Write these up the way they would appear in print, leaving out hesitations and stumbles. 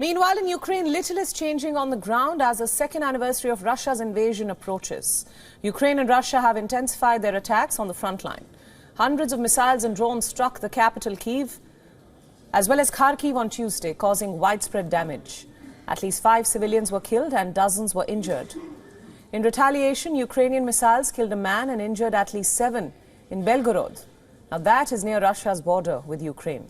Meanwhile, in Ukraine, little is changing on the ground as the second anniversary of Russia's invasion approaches. Ukraine and Russia have intensified their attacks on the front line. Hundreds of missiles and drones struck the capital Kyiv, as well as Kharkiv on Tuesday, causing widespread damage. At least 5 civilians were killed and dozens were injured. In retaliation, Ukrainian missiles killed a man and injured at least 7 in Belgorod. Now that is near Russia's border with Ukraine.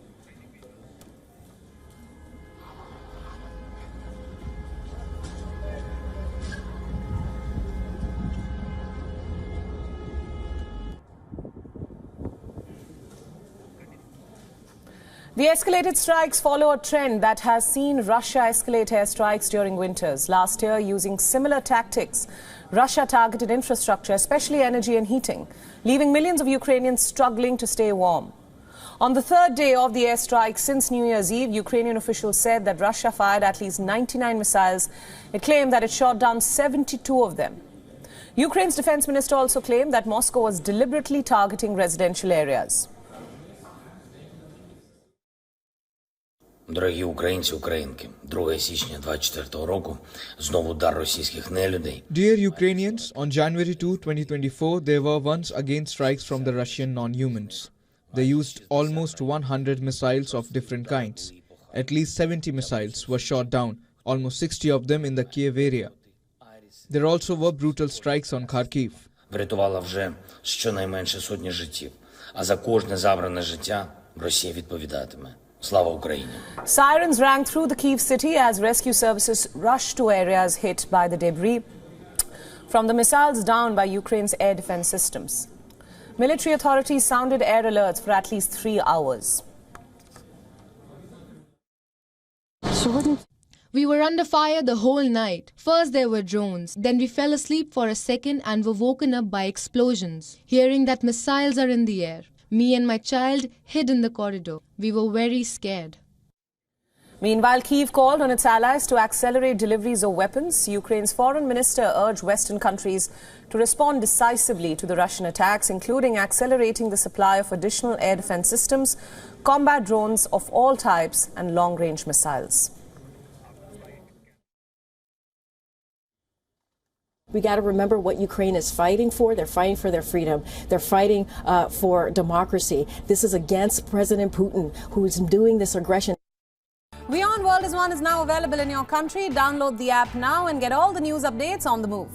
The escalated strikes follow a trend that has seen Russia escalate airstrikes during winters. Last year, using similar tactics, Russia targeted infrastructure, especially energy and heating, leaving millions of Ukrainians struggling to stay warm. On the third day of the airstrike since New Year's Eve, Ukrainian officials said that Russia fired at least 99 missiles. It claimed that it shot down 72 of them. Ukraine's defense minister also claimed that Moscow was deliberately targeting residential areas. Дорогі українці, українки, 2 січня 24 року знову удар російських нелюдей. Dear Ukrainians, on January 2, 2024, there were once again strikes from the Russian non-humans. They used almost 100 missiles of different kinds. At least 70 missiles were shot down, almost 60 of them in the Kyiv area. There also were brutal strikes on Kharkiv. Врятувала вже щонайменше сотні життів, а за кожне забране життя Росія відповідатиме. Slava Ukraine. Sirens rang through the Kyiv city as rescue services rushed to areas hit by the debris from the missiles down by Ukraine's air defense systems. Military authorities sounded air alerts for at least 3 hours. We were under fire the whole night. First there were drones, then we fell asleep for a second and were woken up by explosions, hearing that missiles are in the air. Me and my child hid in the corridor. We were very scared. Meanwhile, Kyiv called on its allies to accelerate deliveries of weapons. Ukraine's foreign minister urged Western countries to respond decisively to the Russian attacks, including accelerating the supply of additional air defense systems, combat drones of all types, and long-range missiles. We got to remember what Ukraine is fighting for. They're fighting for their freedom. They're fighting for democracy. This is against President Putin, who is doing this aggression. WION World is now available in your country. Download the app now and get all the news updates on the move.